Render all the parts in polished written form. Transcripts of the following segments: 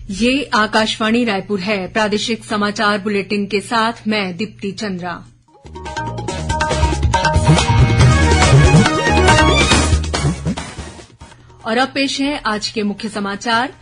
ये आकाशवाणी रायपुर है। प्रादेशिक समाचार बुलेटिन के साथ मैं दीप्ति चंद्रा। और अब पेश है आज के मुख्य समाचार।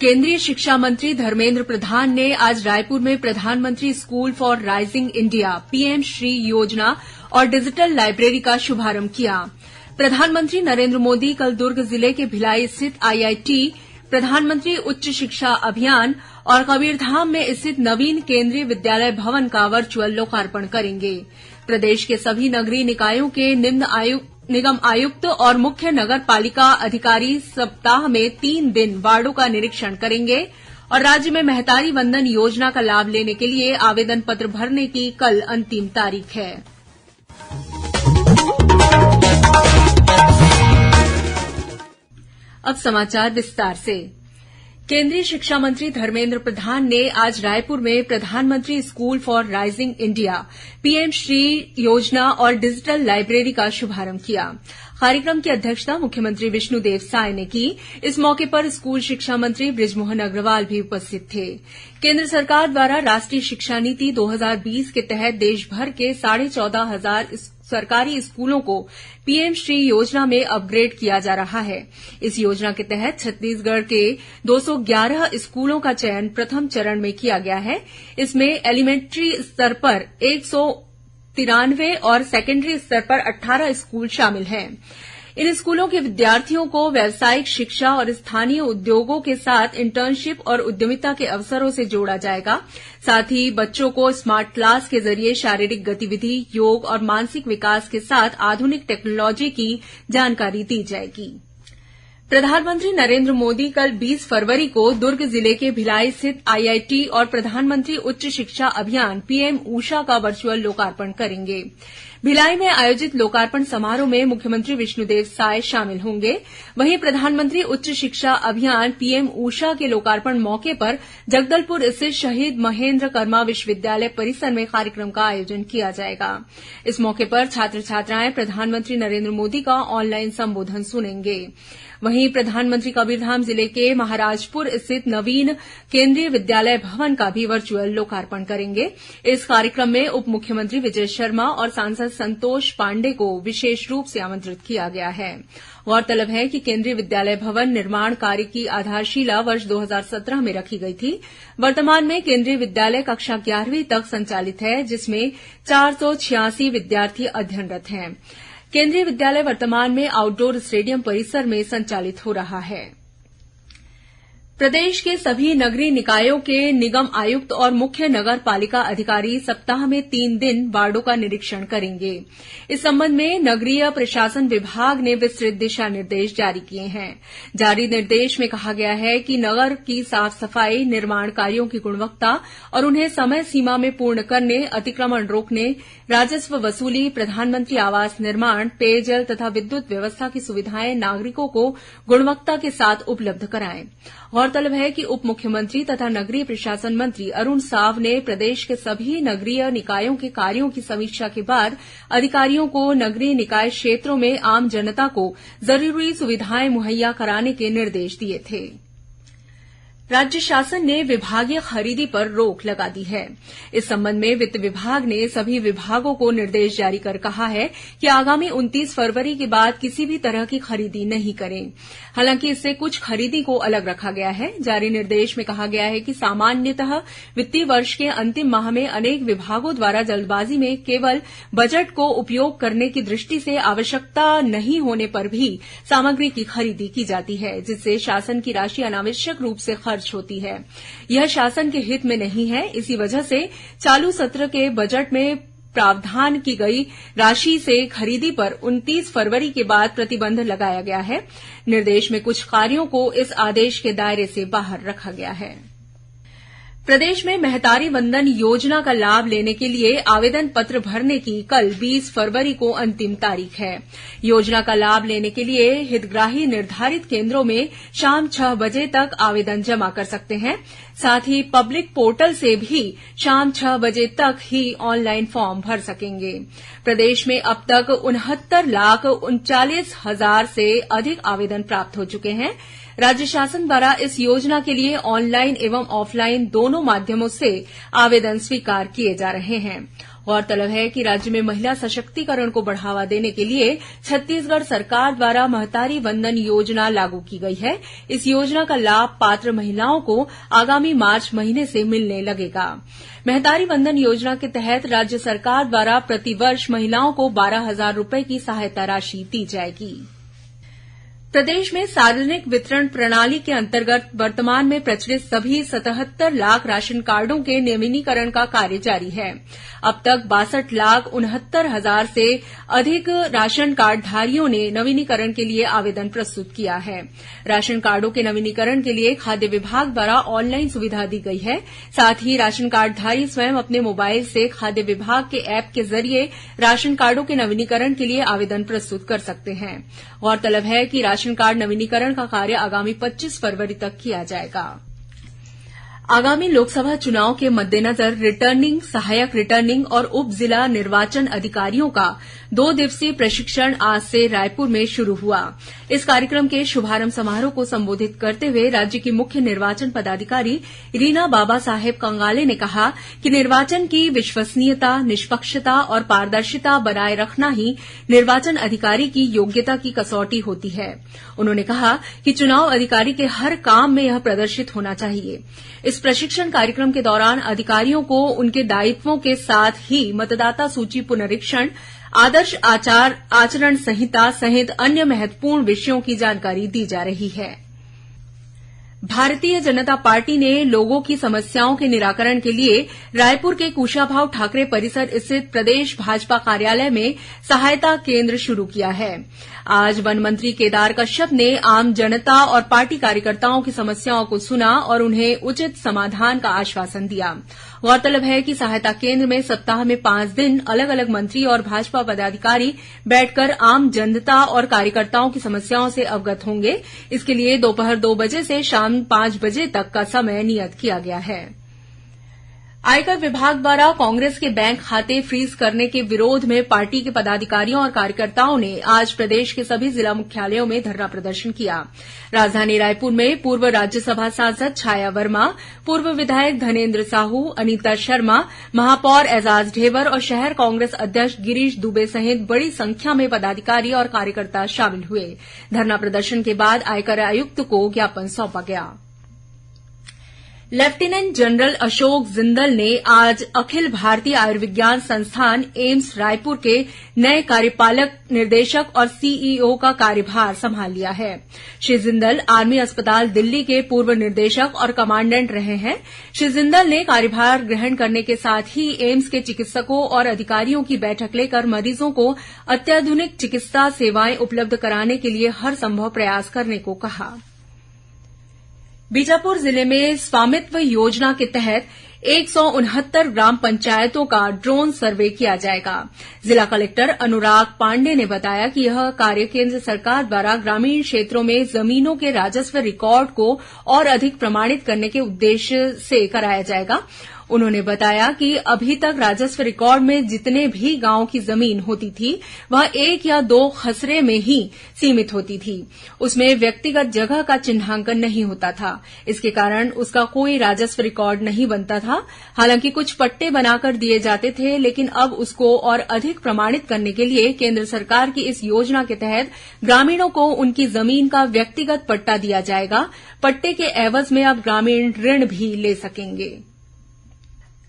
केंद्रीय शिक्षा मंत्री धर्मेंद्र प्रधान ने आज रायपुर में प्रधानमंत्री school for rising India PM Shri योजना और डिजिटल लाइब्रेरी का शुभारंभ किया। प्रधानमंत्री नरेंद्र मोदी कल दुर्ग जिले के भिलाई स्थित आईआईटी, प्रधानमंत्री उच्च शिक्षा अभियान और कबीरधाम में स्थित नवीन केंद्रीय विद्यालय भवन का वर्चुअल लोकार्पण करेंगे। प्रदेश के सभी नगरीय निकायों के निगम आयुक्त और मुख्य नगर पालिका अधिकारी सप्ताह में 3 दिन वार्डों का निरीक्षण करेंगे और राज्य में महतारी वंदन योजना का लाभ लेने के लिए आवेदन पत्र भरने की कल अंतिम तारीख है। अब समाचार विस्तार से। केंद्रीय शिक्षा मंत्री धर्मेंद्र प्रधान ने आज रायपुर में प्रधानमंत्री school for rising India PM Shri योजना और डिजिटल लाइब्रेरी का शुभारंभ किया। कार्यक्रम की अध्यक्षता मुख्यमंत्री विष्णुदेव साय ने की। इस मौके पर स्कूल शिक्षा मंत्री बृजमोहन अग्रवाल भी उपस्थित थे। केंद्र सरकार द्वारा राष्ट्रीय शिक्षा नीति 2020 के तहत देशभर के 14,500 सरकारी स्कूलों को पीएम श्री योजना में अपग्रेड किया जा रहा है। इस योजना के तहत छत्तीसगढ़ के 211 स्कूलों का चयन प्रथम चरण में किया गया है। इसमें एलिमेंट्री स्तर पर 193 और सेकेंडरी स्तर पर 18 स्कूल शामिल हैं। इन स्कूलों के विद्यार्थियों को व्यावसायिक शिक्षा और स्थानीय उद्योगों के साथ इंटर्नशिप और उद्यमिता के अवसरों से जोड़ा जाएगा। साथ ही बच्चों को स्मार्ट क्लास के जरिए शारीरिक गतिविधि, योग और मानसिक विकास के साथ आधुनिक टेक्नोलॉजी की जानकारी दी जाएगी। प्रधानमंत्री नरेंद्र मोदी कल 20 फरवरी को दुर्ग जिले के भिलाई स्थित आईआईटी और प्रधानमंत्री उच्च शिक्षा अभियान पीएम ऊषा का वर्चुअल लोकार्पण करेंगे। भिलाई में आयोजित लोकार्पण समारोह में मुख्यमंत्री विष्णुदेव साय शामिल होंगे। वहीं प्रधानमंत्री उच्च शिक्षा अभियान पीएम ऊषा के लोकार्पण मौके पर जगदलपुर स्थित शहीद महेंद्र कर्मा विश्वविद्यालय परिसर में कार्यक्रम का आयोजन किया जाएगा। इस मौके पर छात्र छात्राएं प्रधानमंत्री नरेंद्र मोदी का ऑनलाइन संबोधन सुनेंगे। वहीं प्रधानमंत्री कबीरधाम जिले के महाराजपुर स्थित नवीन केंद्रीय विद्यालय भवन का भी वर्चुअल लोकार्पण करेंगे। इस कार्यक्रम में उप मुख्यमंत्री विजय शर्मा और सांसद संतोष पांडेय को विशेष रूप से आमंत्रित किया गया है। गौरतलब है कि केंद्रीय विद्यालय भवन निर्माण कार्य की आधारशिला वर्ष 2017 में रखी गई थी। वर्तमान में केंद्रीय विद्यालय कक्षा 11वीं तक संचालित है, जिसमें 486 विद्यार्थी अध्ययनरत हैं। केंद्रीय विद्यालय वर्तमान में आउटडोर स्टेडियम परिसर में संचालित हो रहा है। प्रदेश के सभी नगरीय निकायों के निगम आयुक्त और मुख्य नगर पालिका अधिकारी सप्ताह में 3 दिन वार्डों का निरीक्षण करेंगे। इस संबंध में नगरीय प्रशासन विभाग ने विस्तृत दिशा निर्देश जारी किए हैं। जारी निर्देश में कहा गया है कि नगर की साफ सफाई, निर्माण कार्यों की गुणवत्ता और उन्हें समय सीमा में पूर्ण करने, अतिक्रमण रोकने, राजस्व वसूली, प्रधानमंत्री आवास निर्माण, पेयजल तथा विद्युत व्यवस्था की सुविधाएं नागरिकों को गुणवत्ता के साथ उपलब्ध कराएं। गौरतलब है कि उप मुख्यमंत्री तथा नगरीय प्रशासन मंत्री अरुण साव ने प्रदेश के सभी नगरीय निकायों के कार्यों की समीक्षा के बाद अधिकारियों को नगरीय निकाय क्षेत्रों में आम जनता को जरूरी सुविधाएं मुहैया कराने के निर्देश दिए थे। राज्य शासन ने विभागीय खरीदी पर रोक लगा दी है। इस संबंध में वित्त विभाग ने सभी विभागों को निर्देश जारी कर कहा है कि आगामी 29 फरवरी के बाद किसी भी तरह की खरीदी नहीं करें। हालांकि इससे कुछ खरीदी को अलग रखा गया है। जारी निर्देश में कहा गया है कि सामान्यतः वित्तीय वर्ष के अंतिम माह में अनेक विभागों द्वारा जल्दबाजी में केवल बजट को उपयोग करने की दृष्टि से आवश्यकता नहीं होने पर भी सामग्री की खरीदी की जाती है, जिससे शासन की राशि अनावश्यक रूप से खर्च होती है। यह शासन के हित में नहीं है। इसी वजह से चालू सत्र के बजट में प्रावधान की गई राशि से खरीदी पर 29 फरवरी के बाद प्रतिबंध लगाया गया है। निर्देश में कुछ कार्यों को इस आदेश के दायरे से बाहर रखा गया है। प्रदेश में महतारी वंदन योजना का लाभ लेने के लिए आवेदन पत्र भरने की कल 20 फरवरी को अंतिम तारीख है। योजना का लाभ लेने के लिए हितग्राही निर्धारित केंद्रों में शाम 6 बजे तक आवेदन जमा कर सकते हैं। साथ ही पब्लिक पोर्टल से भी शाम 6 बजे तक ही ऑनलाइन फॉर्म भर सकेंगे। प्रदेश में अब तक 69,39,000 से अधिक आवेदन प्राप्त हो चुके हैं। राज्य शासन द्वारा इस योजना के लिए ऑनलाइन एवं ऑफलाइन दोनों माध्यमों से आवेदन स्वीकार किए जा रहे हैं। गौरतलब है कि राज्य में महिला सशक्तिकरण को बढ़ावा देने के लिए छत्तीसगढ़ सरकार द्वारा महतारी वंदन योजना लागू की गई है। इस योजना का लाभ पात्र महिलाओं को आगामी मार्च महीने से मिलने लगेगा। महतारी वंदन योजना के तहत राज्य सरकार द्वारा प्रतिवर्ष महिलाओं को 12,000 रूपये की सहायता राशि दी जाएगी। प्रदेश में सार्वजनिक वितरण प्रणाली के अंतर्गत वर्तमान में प्रचलित सभी 77 लाख राशन कार्डों के नवीनीकरण का कार्य जारी है। अब तक 62,69,000 से अधिक राशन कार्डधारियों ने नवीनीकरण के लिए आवेदन प्रस्तुत किया है। राशन कार्डों के नवीनीकरण के लिए खाद्य विभाग द्वारा ऑनलाइन सुविधा दी गई है। साथ ही राशन कार्डधारी स्वयं अपने मोबाइल से खाद्य विभाग के ऐप के जरिए राशन कार्डों के नवीनीकरण के लिए आवेदन प्रस्तुत कर सकते हैं। गौरतलब है कि राशन कार्ड नवीनीकरण का कार्य आगामी 25 फरवरी तक किया जाएगा। आगामी लोकसभा चुनाव के मद्देनजर रिटर्निंग, सहायक रिटर्निंग और उप जिला निर्वाचन अधिकारियों का 2 दिवसीय प्रशिक्षण आज से रायपुर में शुरू हुआ। इस कार्यक्रम के शुभारंभ समारोह को संबोधित करते हुए राज्य की मुख्य निर्वाचन पदाधिकारी रीना बाबा साहेब कंगाले ने कहा कि निर्वाचन की विश्वसनीयता, निष्पक्षता और पारदर्शिता बनाए रखना ही निर्वाचन अधिकारी की योग्यता की कसौटी होती है। उन्होंने कहा कि चुनाव अधिकारी के हर काम में यह प्रदर्शित होना चाहिए। इस प्रशिक्षण कार्यक्रम के दौरान अधिकारियों को उनके दायित्वों के साथ ही मतदाता सूची पुनरीक्षण, आदर्श आचरण संहिता सहित अन्य महत्वपूर्ण विषयों की जानकारी दी जा रही है। भारतीय जनता पार्टी ने लोगों की समस्याओं के निराकरण के लिए रायपुर के कुशाभाऊ ठाकरे परिसर स्थित प्रदेश भाजपा कार्यालय में सहायता केंद्र शुरू किया है। आज वन मंत्री केदार कश्यप ने आम जनता और पार्टी कार्यकर्ताओं की समस्याओं को सुना और उन्हें उचित समाधान का आश्वासन दिया। गौरतलब है कि सहायता केंद्र में सप्ताह में 5 दिन अलग अलग मंत्री और भाजपा पदाधिकारी बैठकर आम जनता और कार्यकर्ताओं की समस्याओं से अवगत होंगे। इसके लिए दोपहर 2 बजे से शाम 5 बजे तक का समय नियत किया गया है। आयकर विभाग द्वारा कांग्रेस के बैंक खाते फ्रीज करने के विरोध में पार्टी के पदाधिकारियों और कार्यकर्ताओं ने आज प्रदेश के सभी जिला मुख्यालयों में धरना प्रदर्शन किया। राजधानी रायपुर में पूर्व राज्यसभा सांसद छाया वर्मा, पूर्व विधायक धनेन्द्र साहू, अनीता शर्मा, महापौर एजाज ढेबर और शहर कांग्रेस अध्यक्ष गिरीश दुबे सहित बड़ी संख्या में पदाधिकारी और कार्यकर्ता शामिल हुए। धरना प्रदर्शन के बाद आयकर आयुक्त को ज्ञापन सौंपा गया। लेफ्टिनेंट जनरल अशोक जिंदल ने आज अखिल भारतीय आयुर्विज्ञान संस्थान एम्स रायपुर के नए कार्यपालक निदेशक और सीईओ का कार्यभार संभाल लिया है। श्री जिंदल आर्मी अस्पताल दिल्ली के पूर्व निदेशक और कमांडेंट रहे हैं। श्री जिंदल ने कार्यभार ग्रहण करने के साथ ही एम्स के चिकित्सकों और अधिकारियों की बैठक लेकर मरीजों को अत्याधुनिक चिकित्सा सेवाएं उपलब्ध कराने के लिए हर संभव प्रयास करने को कहा। बीजापुर जिले में स्वामित्व योजना के तहत 169 ग्राम पंचायतों का ड्रोन सर्वे किया जाएगा। जिला कलेक्टर अनुराग पांडे ने बताया कि यह कार्य केंद्र सरकार द्वारा ग्रामीण क्षेत्रों में जमीनों के राजस्व रिकॉर्ड को और अधिक प्रमाणित करने के उद्देश्य से कराया जाएगा। उन्होंने बताया कि अभी तक राजस्व रिकॉर्ड में जितने भी गांवों की जमीन होती थी वह 1 या 2 खसरे में ही सीमित होती थी। उसमें व्यक्तिगत जगह का चिन्हांकन नहीं होता था। इसके कारण उसका कोई राजस्व रिकॉर्ड नहीं बनता था। हालांकि कुछ पट्टे बनाकर दिए जाते थे, लेकिन अब उसको और अधिक प्रमाणित करने के लिए केंद्र सरकार की इस योजना के तहत ग्रामीणों को उनकी जमीन का व्यक्तिगत पट्टा दिया जाएगा। पट्टे के एवज में अब ग्रामीण ऋण भी ले सकेंगे।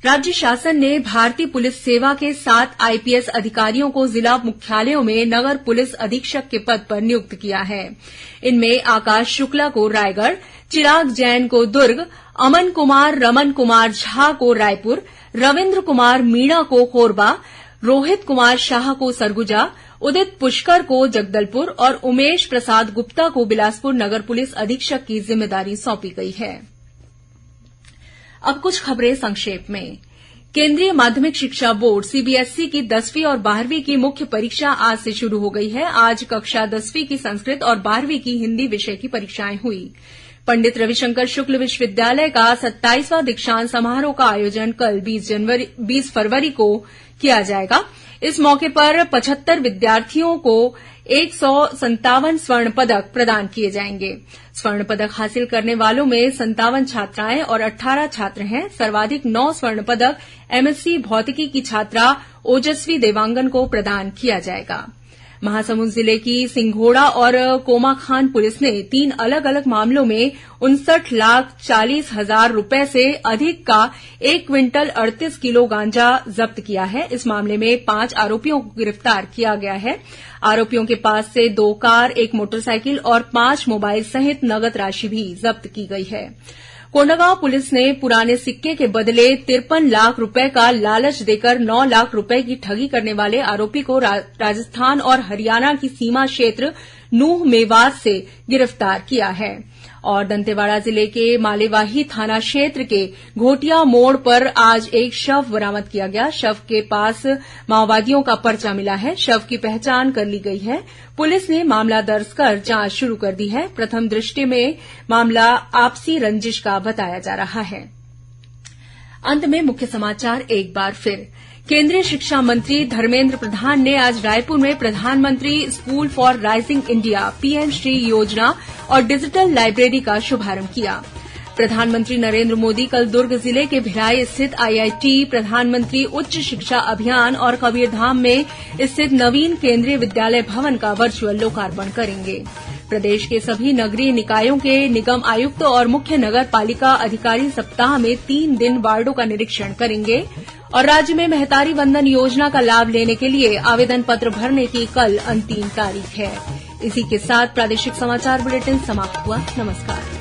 राज्य शासन ने भारतीय पुलिस सेवा के 7 आईपीएस अधिकारियों को जिला मुख्यालयों में नगर पुलिस अधीक्षक के पद पर नियुक्त किया है। इनमें आकाश शुक्ला को रायगढ़, चिराग जैन को दुर्ग, अमन कुमार रमन कुमार झा को रायपुर, रविन्द्र कुमार मीणा को कोरबा, रोहित कुमार शाह को सरगुजा, उदित पुष्कर को जगदलपुर और उमेश प्रसाद गुप्ता को बिलासपुर नगर पुलिस अधीक्षक की जिम्मेदारी सौंपी गई है। अब कुछ खबरें संक्षेप में। केंद्रीय माध्यमिक शिक्षा बोर्ड सीबीएसई की 10वीं और 12वीं की मुख्य परीक्षा आज से शुरू हो गई है। आज कक्षा 10वीं की संस्कृत और 12वीं की हिन्दी विषय की परीक्षाएं हुई। पंडित रविशंकर शुक्ल विश्वविद्यालय का 27वां दीक्षांत समारोह का आयोजन कल 20 फरवरी को किया जाएगा। इस मौके पर 75 विद्यार्थियों को 157 स्वर्ण पदक प्रदान किए जाएंगे। स्वर्ण पदक हासिल करने वालों में 57 छात्राएं और 18 छात्र हैं। सर्वाधिक 9 स्वर्ण पदक एमएससी भौतिकी की छात्रा ओजस्वी देवांगन को प्रदान किया जाएगा। महासमुंद जिले की सिंघोड़ा और कोमाखान पुलिस ने 3 अलग अलग मामलों में 59,40,000 रूपये से अधिक का 1 क्विंटल 38 किलो गांजा जब्त किया है। इस मामले में 5 आरोपियों को गिरफ्तार किया गया है। आरोपियों के पास से 2 कार, 1 मोटरसाइकिल और 5 मोबाइल सहित नगद राशि भी जब्त की गई है। कोंडागांव पुलिस ने पुराने सिक्के के बदले 53 लाख रूपये का लालच देकर 9 लाख रूपये की ठगी करने वाले आरोपी को राजस्थान और हरियाणा की सीमा क्षेत्र नूह मेवात से गिरफ्तार किया है। और दंतेवाड़ा जिले के मालेवाही थाना क्षेत्र के घोटिया मोड़ पर आज एक शव बरामद किया गया। शव के पास माओवादियों का पर्चा मिला है। शव की पहचान कर ली गई है। पुलिस ने मामला दर्ज कर जांच शुरू कर दी है। प्रथम दृष्टि में मामला आपसी रंजिश का बताया जा रहा है। अंत में मुख्य समाचार एक बार फिर। केंद्रीय शिक्षा मंत्री धर्मेंद्र प्रधान ने आज रायपुर में प्रधानमंत्री school for rising India PM Shri योजना और डिजिटल लाइब्रेरी का शुभारंभ किया। प्रधानमंत्री नरेंद्र मोदी कल दुर्ग जिले के भिलाई स्थित आईआईटी, प्रधानमंत्री उच्च शिक्षा अभियान और कबीरधाम में स्थित नवीन केंद्रीय विद्यालय भवन का वर्चुअल लोकार्पण करेंगे। प्रदेश के सभी नगरीय निकायों के निगम आयुक्त और मुख्य नगर पालिका अधिकारी सप्ताह में 3 दिन वार्डों का निरीक्षण करेंगे। और राज्य में महतारी वंदन योजना का लाभ लेने के लिए आवेदन पत्र भरने की कल अंतिम तारीख है। इसी के साथ प्रादेशिक समाचार बुलेटिन समाप्त हुआ। नमस्कार।